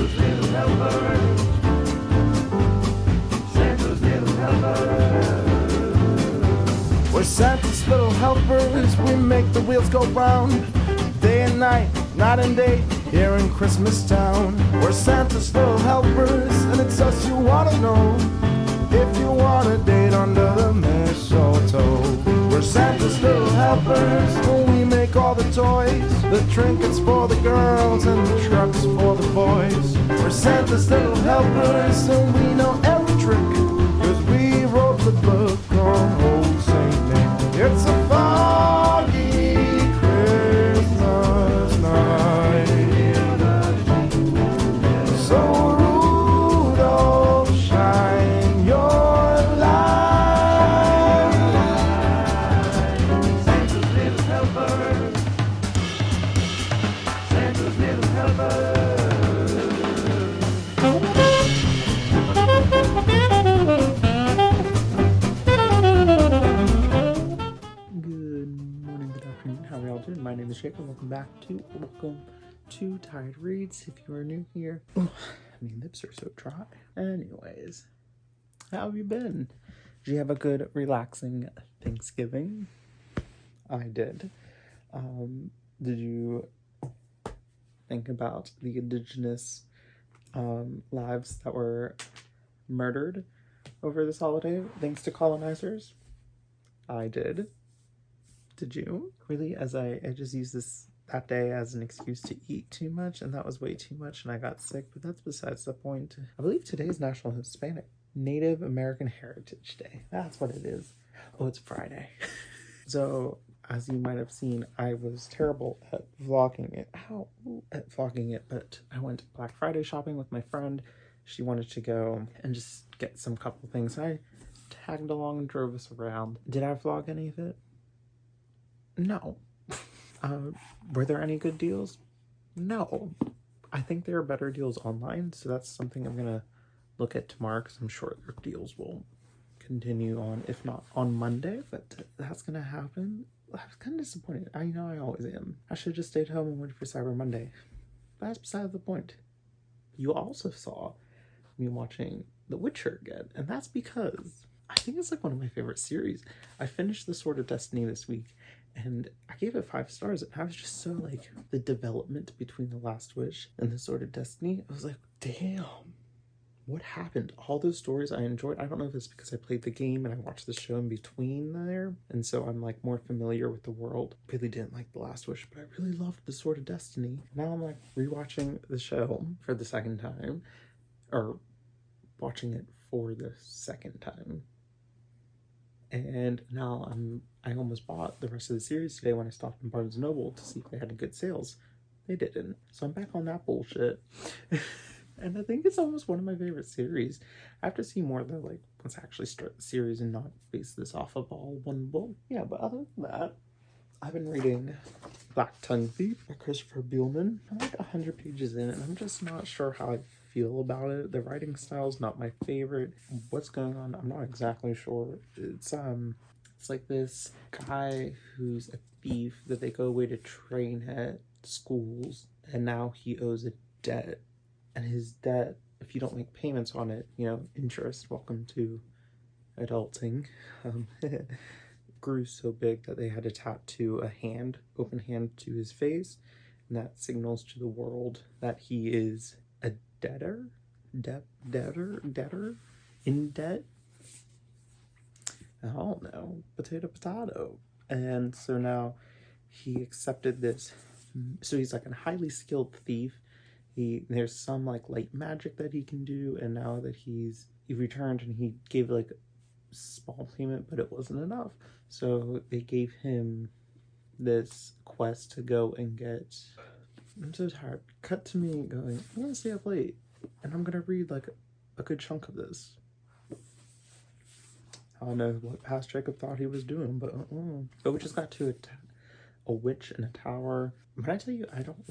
Santa's little helper. Santa's little helper. We're Santa's little helpers. We make the wheels go round. Day and night and day, here in Christmas Town. We're Santa's little helpers, and it's us you wanna know. If you want a date under the mistletoe. We're Santa's little helpers, and we make all the toys. The trinkets for the girls and the trucks for the boys. We're Santa's little helpers, and we know every trick, 'cause we wrote the book on Old Saint Nick. It's a foggy Christmas night. So Rudolph, shine your light. Santa's little helper. Santa's little helper. Good morning, good afternoon. How are y'all doing? My name is Jacob. Welcome to Tired Reads. If you are new here, lips are so dry. Anyways, how have you been? Did you have a good, relaxing Thanksgiving? I did. Did you think about the indigenous lives that were murdered over this holiday thanks to colonizers? I did. Did you? Really? As I just used that day as an excuse to eat too much, and that was way too much, and I got sick, but that's besides the point. I believe today is National Native American Heritage Day. That's what it is. Oh, it's Friday. So, as you might have seen, I was terrible at vlogging it. But I went Black Friday shopping with my friend. She wanted to go and just get some couple things. I tagged along and drove us around. Did I vlog any of it? No. Were there any good deals? No. I think there are better deals online, so that's something I'm gonna look at tomorrow, because I'm sure their deals will continue on, if not on Monday, but that's gonna happen. I was kind of disappointed. I know I always am. I should have just stayed home and waited for Cyber Monday. But that's beside the point. You also saw me watching The Witcher again, and that's because I think it's like one of my favorite series. I finished The Sword of Destiny this week, and I gave it 5 stars, and I was just so like, the development between The Last Wish and The Sword of Destiny, I was like, damn, what happened? All those stories I enjoyed. I don't know if it's because I played the game and I watched the show in between there, and so I'm like more familiar with the world. Really didn't like The Last Wish, but I really loved The Sword of Destiny. Now I'm like rewatching the show for the second time, or watching it for the second time. And now I almost bought the rest of the series today when I stopped in Barnes & Noble to see if they had any good sales. They didn't. So I'm back on that bullshit. And I think it's almost one of my favorite series. I have to see more though, like, let's actually start the series and not base this off of all one book. Yeah, but other than that, I've been reading Black Tongue Thief by Christopher Buehlman. I'm like 100 pages in, and I'm just not sure how I feel about it. The writing style's not my favorite. What's going on? I'm not exactly sure. It's like this guy who's a thief that they go away to train at schools, and now he owes a debt. And his debt, if you don't make payments on it, interest, welcome to adulting, grew so big that they had to tattoo a hand, open hand, to his face, and that signals to the world that he is a debtor, in debt. I don't know, potato. And so now he accepted this. So he's like a highly skilled thief. There's some like light magic that he can do, and now that he returned, and he gave like a small payment, but it wasn't enough. So they gave him this quest to go and get. I'm so tired. Cut to me going, I'm gonna stay up late, and I'm gonna read like a good chunk of this. I don't know what past Jacob thought he was doing, but we just got to a witch in a tower. When I tell you, I don't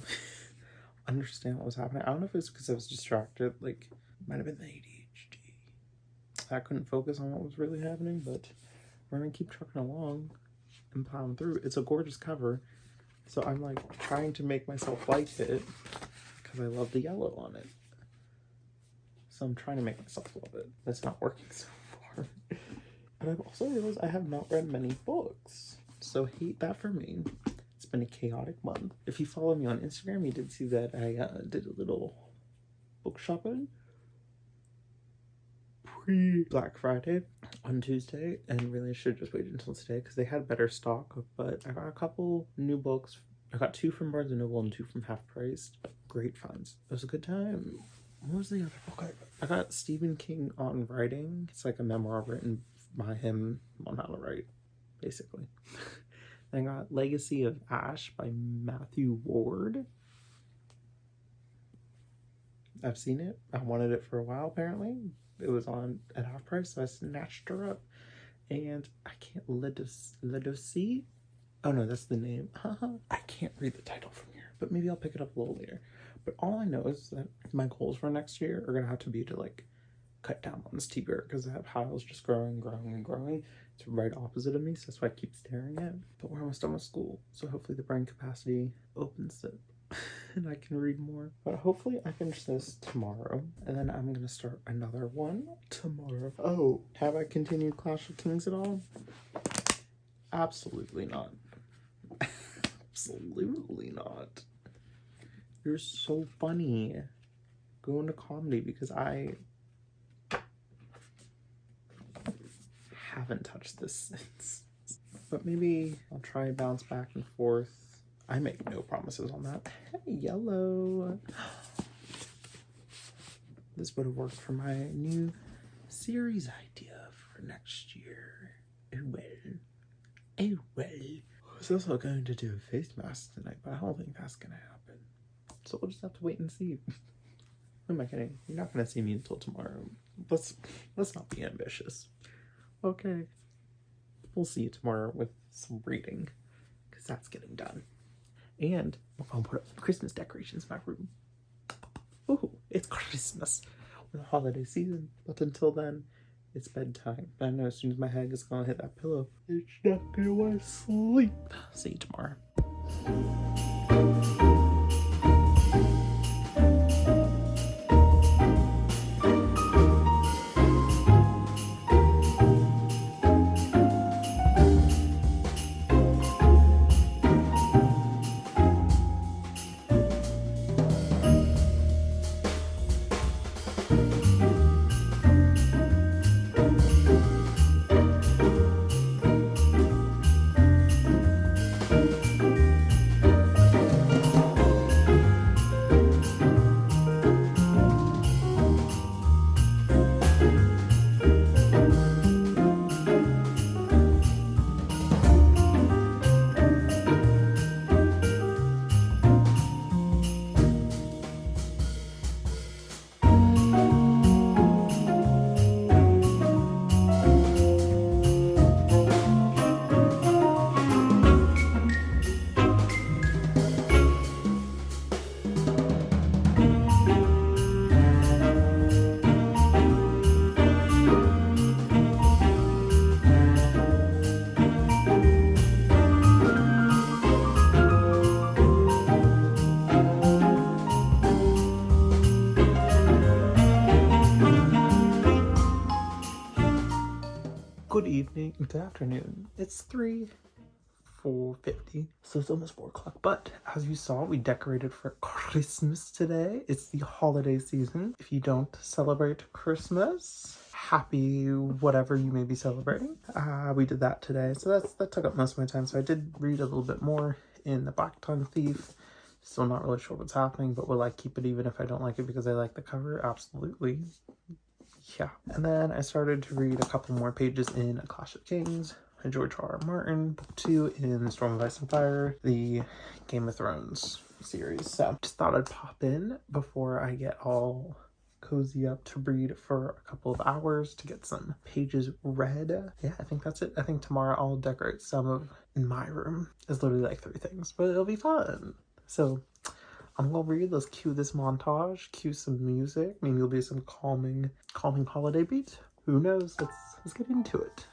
understand what was happening. I don't know if it's because I was distracted. Like, might have been the ADHD. I couldn't focus on what was really happening, but we're gonna keep trucking along and plowing through. It's a gorgeous cover, so I'm like trying to make myself like it because I love the yellow on it. So I'm trying to make myself love it. That's not working so far. And I've also realized I have not read many books. So hate that for me. It's been a chaotic month. If you follow me on Instagram, you did see that I did a little book shopping pre-Black Friday on Tuesday, and really should just wait until today because they had better stock. But I got a couple new books. I got 2 from Barnes & Noble and 2 from Half Price. Great finds. It was a good time. What was the other book I got? Stephen King on Writing. It's like a memoir written by him on how to write, basically. I got Legacy of Ash by Matthew Ward. I've seen it. I wanted it for a while, apparently. It was on at Half Price, so I snatched her up. And I can't... Ledosi? Oh no, that's the name. I can't read the title from here, but maybe I'll pick it up a little later. But all I know is that my goals for next year are going to have to be to, like, cut down on this T-Bird because that pile's just growing. It's right opposite of me, so that's why I keep staring at it. But we're almost done with school, so hopefully the brain capacity opens it and I can read more. But hopefully I finish this tomorrow, and then I'm going to start another one tomorrow. Oh, have I continued Clash of Kings at all? Absolutely not. Absolutely not. You're so funny. Go into comedy because I haven't touched this since. But maybe I'll try and bounce back and forth. I make no promises on that. Hey, yellow. This would have worked for my new series idea for next year. Oh well. Oh well. I was also going to do a face mask tonight, but I don't think that's gonna happen. So we'll just have to wait and see. Who am I kidding? You're not gonna see me until tomorrow. Let's not be ambitious. Okay. We'll see you tomorrow with some reading, because that's getting done. And we're gonna put up some Christmas decorations in my room. Ooh, it's Christmas. We're in the holiday season. But until then, it's bedtime. I know as soon as my head is gonna hit that pillow, it's not gonna want to sleep. See you tomorrow. Good evening, good afternoon. It's 4:50, so it's almost 4 o'clock. But as you saw, we decorated for Christmas today. It's the holiday season. If you don't celebrate Christmas, happy whatever you may be celebrating. We did that today, so that took up most of my time. So I did read a little bit more in The Black Tongue Thief. Still not really sure what's happening, but will I keep it even if I don't like it because I like the cover? Absolutely. Yeah. And then I started to read a couple more pages in A Clash of Kings, George R.R. Martin, book 2 in Storm of Ice and Fire, the Game of Thrones series. So just thought I'd pop in before I get all cozy up to read for a couple of hours to get some pages read. Yeah, I think that's it. I think tomorrow I'll decorate some of in my room. It's literally like 3 things, but it'll be fun. So I'm gonna read, let's cue this montage, cue some music, maybe it'll be some calming holiday beat. Who knows? Let's get into it.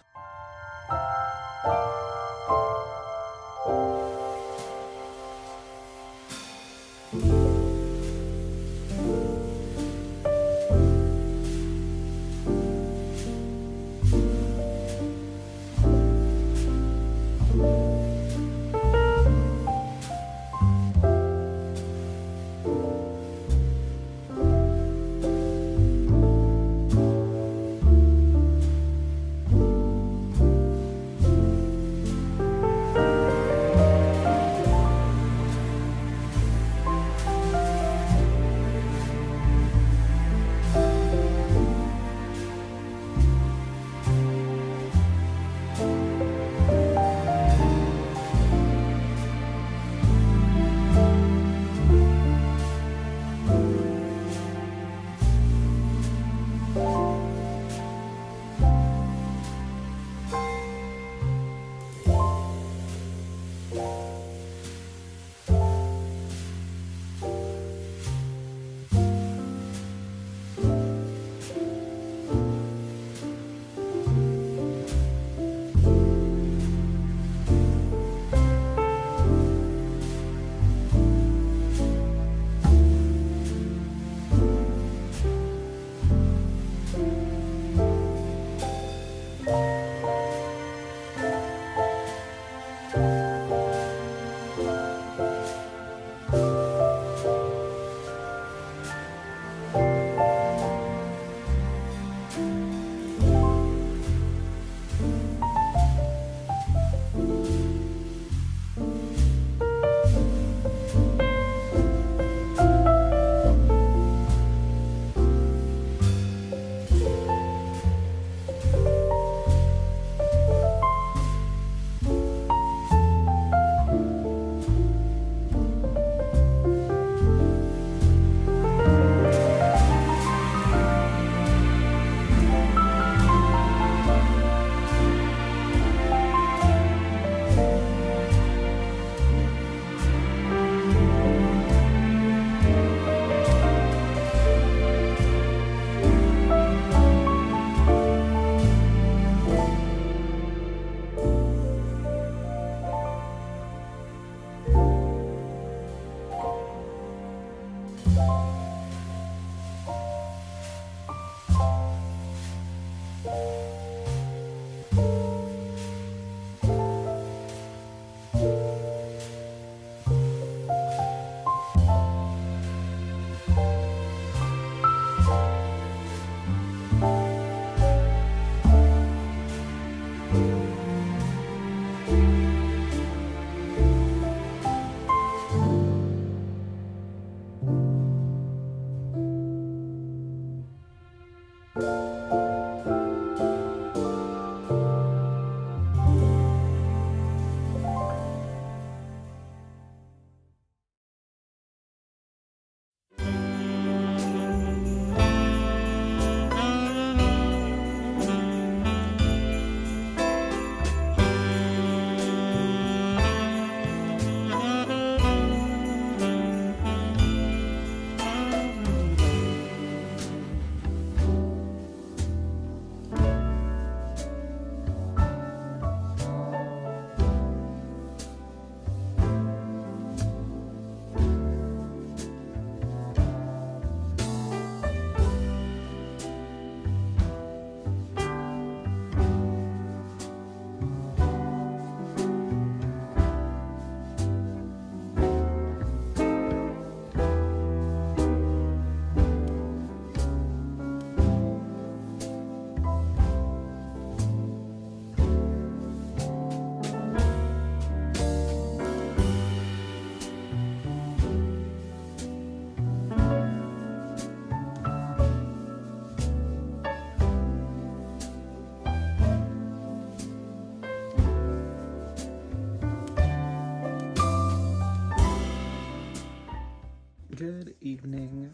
Good evening.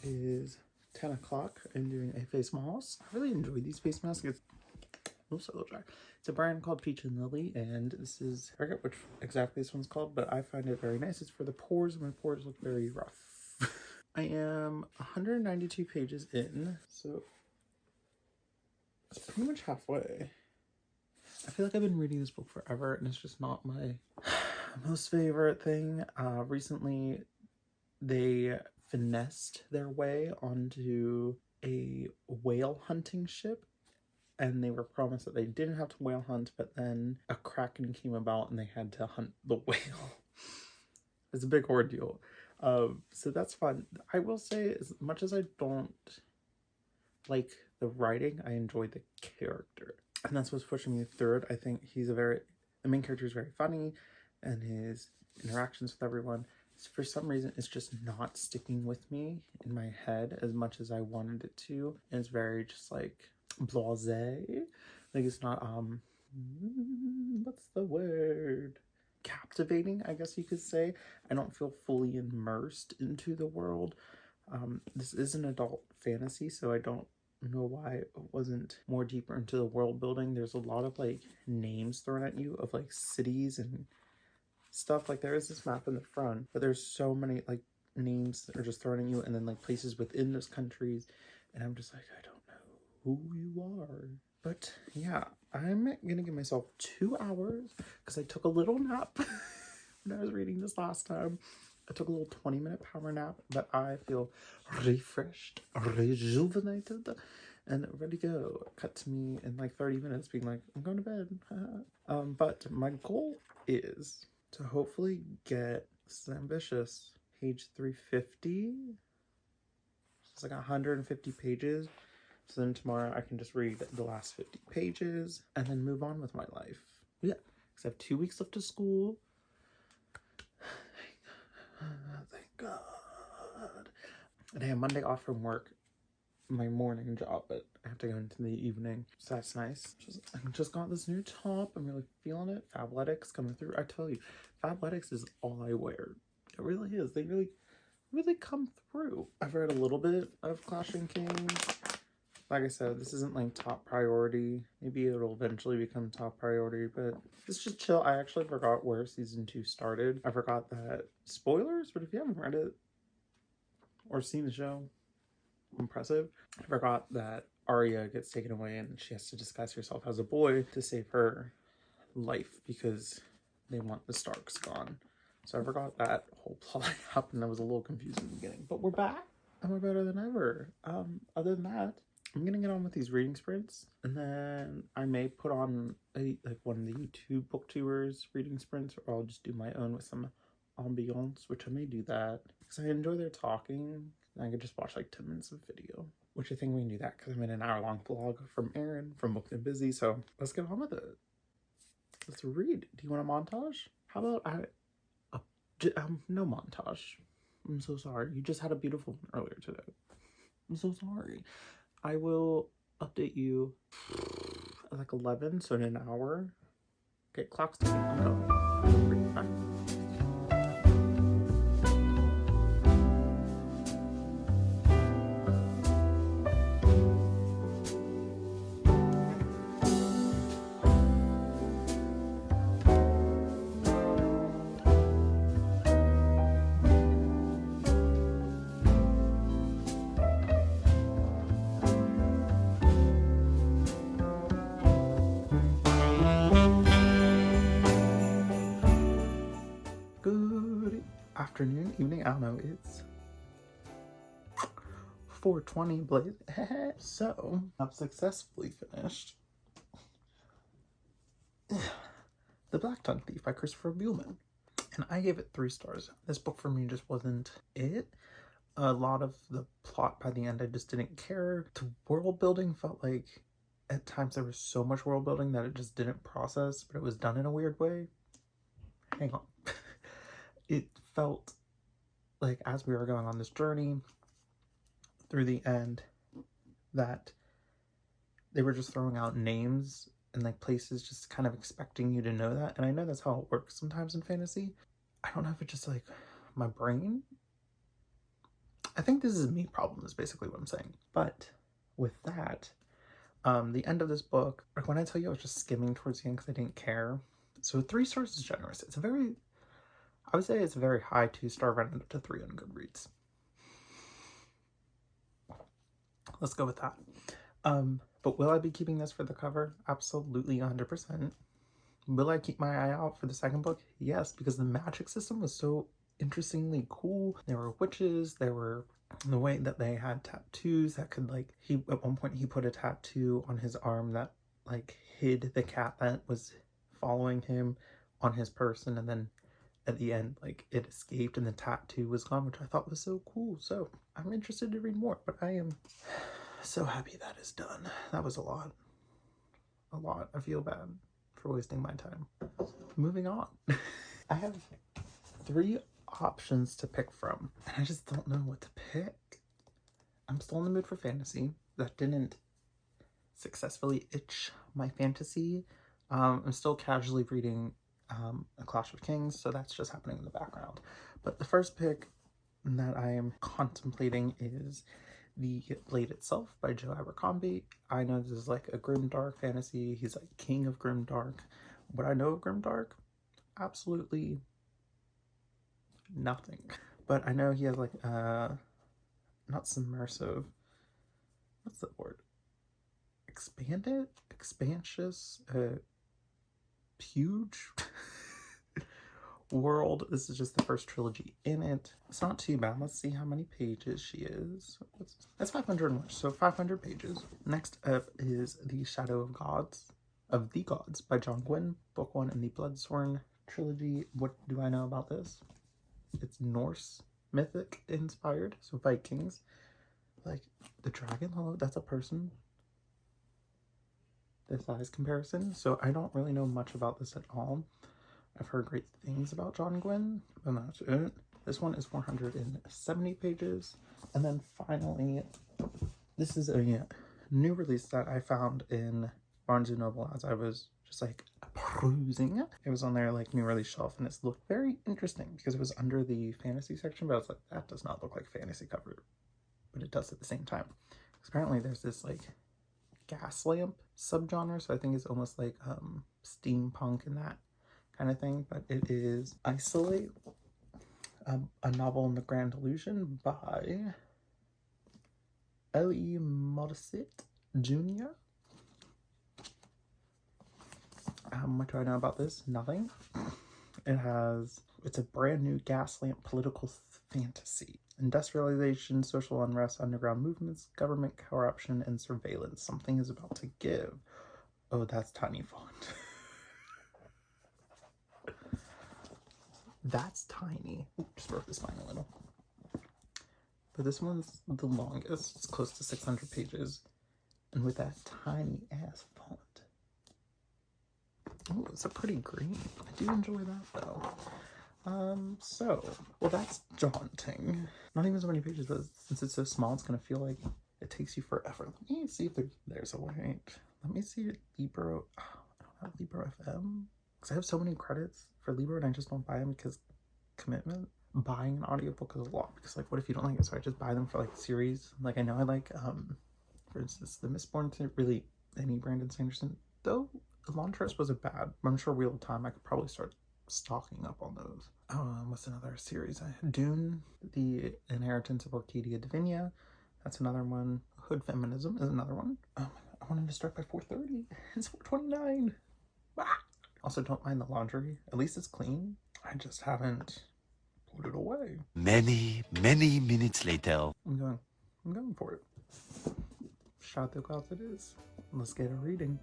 It is 10 o'clock. I'm doing a face mask. I really enjoy these face masks. It's a little dry. It's a brand called Peach and Lily, and this is, I forget which exactly this one's called, but I find it very nice. It's for the pores. My pores look very rough. I am 192 pages in, so it's pretty much halfway. I feel like I've been reading this book forever, and it's just not my most favorite thing. Recently, they finessed their way onto a whale hunting ship, and they were promised that they didn't have to whale hunt, but then a kraken came about and they had to hunt the whale. It's a big ordeal. So that's fun. I will say, as much as I don't like the writing, I enjoy the character, and that's what's pushing me through it. I think the main character is very funny, and his interactions with everyone, for some reason, it's just not sticking with me in my head as much as I wanted it to. And it's very just like blasé. Like, it's not what's the word? Captivating, I guess you could say. I don't feel fully immersed into the world. This is an adult fantasy, so I don't know why it wasn't more deeper into the world building. There's a lot of like names thrown at you of like cities and stuff. Like, there is this map in the front, but there's so many like names that are just thrown at you, and then like places within those countries, and I'm just like, I don't know who you are. But yeah, I'm gonna give myself 2 hours because I took a little nap when I was reading this last time. I took a little 20-minute power nap, but I feel refreshed, rejuvenated, and ready to go. Cut to me in like 30 minutes being like, I'm going to bed. But my goal is to hopefully get, this is ambitious, page 350. It's like 150 pages. So then tomorrow I can just read the last 50 pages and then move on with my life. Yeah, because I have 2 weeks left of school. Thank God. And I have Monday off from work, my morning job, but I have to go into the evening, so that's nice. I just got this new top. I'm really feeling it. Fabletics coming through. I tell you, Fabletics is all I wear. It really is. They really come through. I've read a little bit of Clashing Kings. Like I said, this isn't like top priority. Maybe it'll eventually become top priority, but it's just chill. I actually forgot where season 2 started. I forgot that, spoilers, but if you haven't read it or seen the show, impressive. I forgot that Arya gets taken away and she has to disguise herself as a boy to save her life because they want the Starks gone. So I forgot that whole plot happened. I was a little confused in the beginning, but we're back and we're better than ever. Other than that, I'm gonna get on with these reading sprints, and then I may put on one of the YouTube booktubers reading sprints, or I'll just do my own with some ambiance, which I may do that because I enjoy their talking. And I could just watch like 10 minutes of video, which I think we can do that because I'm in an hour-long vlog from Erin from Booked and Busy. So let's get on with it. Let's read. Do you want a montage? How about no montage. I'm so sorry. You just had a beautiful one earlier today. I'm so sorry. I will update you at like 11, so in an hour. Okay, clock's ticking. I'm going. Bye. Good afternoon, evening, I don't know, it's 4:20, Blaze. So, I've successfully finished The Black Tongue Thief by Christopher Buehlman. And I gave it 3 stars. This book for me just wasn't it. A lot of the plot by the end I just didn't care. The world building felt like at times there was so much world building that it just didn't process, but it was done in a weird way. Hang on. It felt like as we were going on this journey through the end that they were just throwing out names and like places, just kind of expecting you to know that. And I know that's how it works sometimes in fantasy. I don't know if it's just like my brain. I think this is me problem is basically what I'm saying. But with that, the end of this book, like when I tell you I was just skimming towards the end because I didn't care. So 3 stars is generous. It's a very, I would say it's a very high 2-star, rounded up to 3 on Goodreads. Let's go with that. But will I be keeping this for the cover? Absolutely 100%. Will I keep my eye out for the second book? Yes, because the magic system was so interestingly cool. There were witches, there were the way that they had tattoos that could like, at one point he put a tattoo on his arm that like hid the cat that was following him on his person, and then at the end like it escaped and the tattoo was gone, which I thought was so cool. So I'm interested to read more, but I am so happy that is done. That was a lot. I feel bad for wasting my time. Moving on. I have 3 options to pick from, and I just don't know what to pick. I'm still in the mood for fantasy. That didn't successfully itch my fantasy. I'm still casually reading A Clash of Kings, so that's just happening in the background. But the first pick that I am contemplating is The Blade Itself by Joe Abercrombie. I know this is like a grimdark fantasy. He's like king of grimdark. What I know of grimdark? Absolutely nothing. But I know he has like not submersive, what's the word? Expanded? Expansious? Huge? World. This is just the first trilogy in it. It's not too bad. Let's see how many pages she is. That's 500 much, so 500 pages. Next up is The Shadow of the Gods by John Gwynne, book 1 in the Bloodsworn trilogy. What do I know about this? It's Norse mythic inspired, so Vikings. Like the dragon, hello, that's a person. The size comparison. So I don't really know much about this at all. I've heard great things about John Gwynne, and that's it. This one is 470 pages. And then finally, this is a new release that I found in Barnes & Noble as I was just like perusing it. It was on their like new release shelf, and it looked very interesting because it was under the fantasy section, but I was like, that does not look like fantasy cover, but it does at the same time. Because apparently there's this like gas lamp subgenre, so I think it's almost like steampunk and that kind of thing. But it is Isolate, a novel in the Grand Illusion by L.E. Modesitt Jr. What do I know about this? Nothing. It's a brand new gas lamp political fantasy. Industrialization, social unrest, underground movements, government corruption, and surveillance. Something is about to give. Oh, that's tiny font. That's tiny. Ooh, just broke the spine a little. But this one's the longest. It's close to 600 pages. And with that tiny ass font. Oh, it's a pretty green. I do enjoy that though. Well, that's daunting. Not even so many pages, but since it's so small, it's gonna feel like it takes you forever. Let me see if there's a way. Let me see Libro. Oh, I don't have Libro FM because I have so many credits for Libro and I just don't buy them because commitment. Buying an audiobook is a lot because like what if you don't like it, so I just buy them for like series. Like I know I like for instance the Mistborn to really any Brandon Sanderson, though Elantris wasn't bad. I'm sure Wheel of Time I could probably start stocking up on those. What's another series I had? Dune, The Inheritance of Orchidia Divinia, that's another one. Hood Feminism is another one. Oh my god, I wanted to start by 4:30. It's 4:29. Ah! Also don't mind the laundry, at least it's clean. I just haven't put it away. Many minutes later. I'm going for it. Shout the gods it is. Let's get a reading.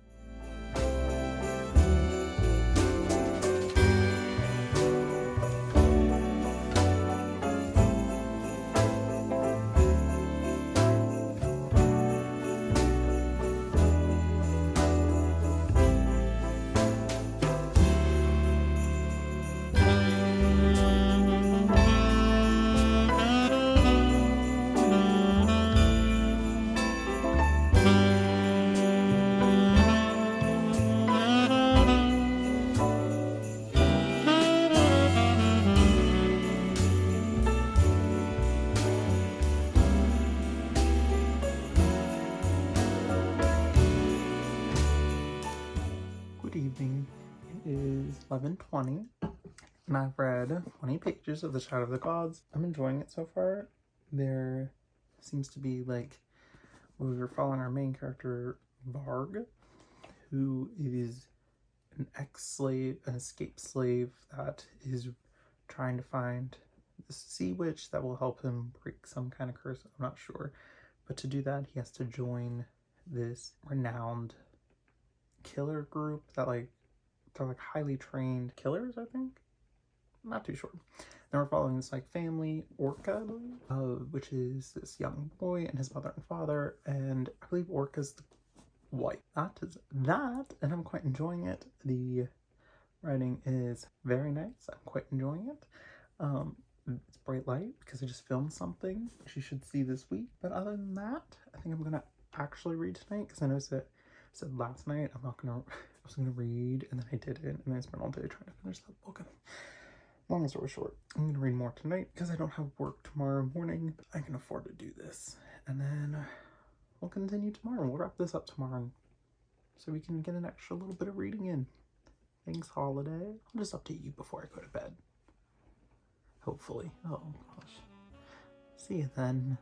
Good evening. It is 11:20 and I've read 20 pages of The Shadow of the Gods. I'm enjoying it so far. There seems to be like, we were following our main character Varg, who is an ex-slave, an escaped slave that is trying to find the sea witch that will help him break some kind of curse. I'm not sure, but to do that he has to join this renowned killer group that they're like highly trained killers, I think. Not too sure. Then we're following this like family, Orca, I believe, which is this young boy and his mother and father, and I believe Orca's the wife. That is that, and I'm quite enjoying it. The writing is very nice. I'm quite enjoying it. It's bright light because I just filmed something which you should see this week. But other than that, I think I'm gonna actually read tonight because I noticed that I said last night I was gonna read, and then I didn't, and then I spent all day trying to finish that book. And long story short, I'm gonna read more tonight because I don't have work tomorrow morning. I can afford to do this, and then we'll continue tomorrow. We'll wrap this up tomorrow so we can get an extra little bit of reading in. Thanks, holiday. I'll just update you before I go to bed. Hopefully. Oh gosh. See you then.